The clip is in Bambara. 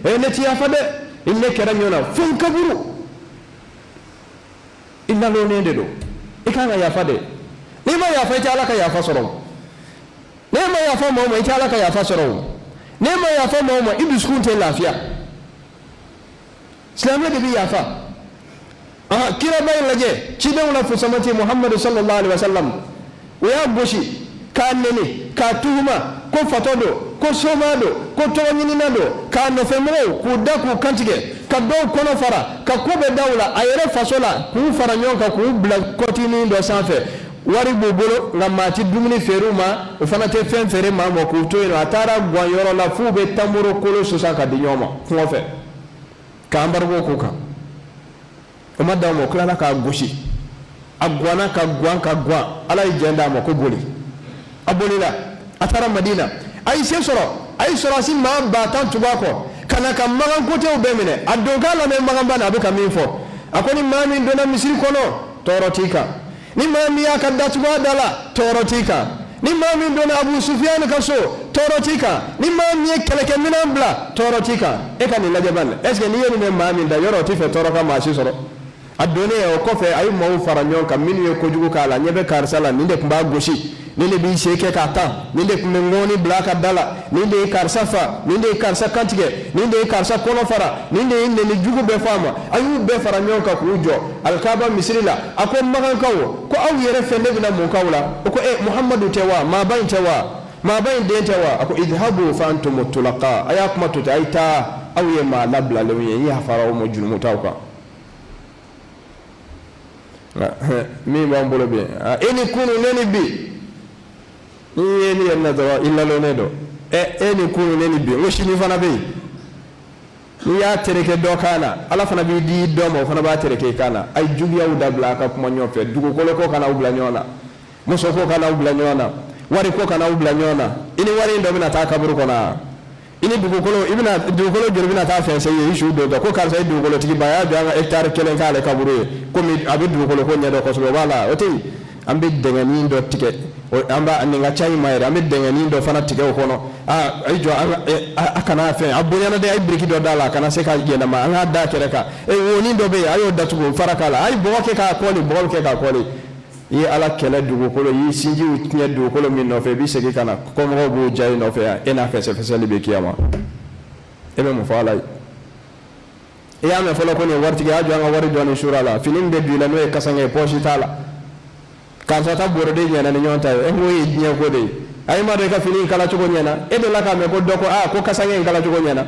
ne ti yafa de ille kera nyona fun kaburu inna lo ne de do ikanga yafa de ni ma yafa ta ala ka yafa soro ne ma yafa mo mo ita ala ka yafa soro ne ma yafa mo mo idu skun te lafiya islamiyya de bi yafa kira bayin laje ci dan wala fu samati muhammad sallallahu alaihi wasallam ya goshi ka nene ka tuhuma ko fatodo ko somado ko tonyinina do ka no femro ku daku kantige ka do kono fara ka ko be dawla ayere fasola ku fara nyonka ku bla kotini do sanfe wari bobolo ngamati dumuni feruma o fana te fen fere ma mo ku to ino atara gwan la fu be tamuro kolo so saka di nyoma ku fe ka ambargo ku ka o madda mo kula ka goshi agwana ka gwan ala ijenda mo ko boli abolila atara madina ay soro sin ma batan tubako kana kam magan kote o bemene adoga la me magan bana abuka minfo akoni mami dona misiri kono torotika ni mami yakadda tuba dala torotika ni mami dona abu sufyan kaso torotika ni mami keleke minambla torotika e kan la jaban est ce que ni yoni me mami da yoro tife toroka ma si soro adone o kofe ay mo faranyon kam min yo ko jugo kala nyebe kar sala ninde kumba goshi ninde bi sheke ka ta ninde kumengoni blaka dala ninde kar safa ninde kar sakantige ninde kar sa kono fara ninde ni jugo be fama ayu be faranyon ka ku jo alkaba misrila ako magan kawo ko aw yere fende bina mo kawla ko muhammadu tewa ma bayin de tewa ako idhabu fa antum tulaqa ayakum tutaita aw yema labla lewi ya farao mo junumu tawka mi bambolo be eni kunu neni bi ni yenna dawa illa lo nedo eni kunu neni bi woshini fana be ni ya tereke do kana ala fana bi di do mo fana ba tereke kana ay jugiya u dabla ka kuma nyofe dugo kolo ko kana u bla nyona muso ko kana u bla nyona wari ko kana u bla nyona ini wari ndo bina ta kaburu kona ini dugukolo ibina dugukolo jorbina ta fense yi shu do ko karsa dugukolo tigi baya do anga hectare kelen kale kaburu ko mi abi dugukolo ko nyedo ko so wala oti ambe dengani ndo tike amba aninga chai mayre ambe dengani ndo fana tike ko no aijo akana fe abunyana de ay briki do dala kana se ka gena ma anga da kereka woni ndo be ayo datugo farakala ay boke ka ko ni boke ka ko ni yi ala kele dugukolo yi sinji utinya dugukolo min no fe bi segi kana ko mo bo jay no fe ena fese libe kiyama ebe mo fala ya me folo ko ni warti ga jo nga wari do ni shurala finin de bi la no e kasange poshi tala kan sa ta borde nyana ni nyonta e ho yi nya ko de ay ma de ka finin kala chugo nyana e de la ka me ko doko ko kasange kala chugo nyana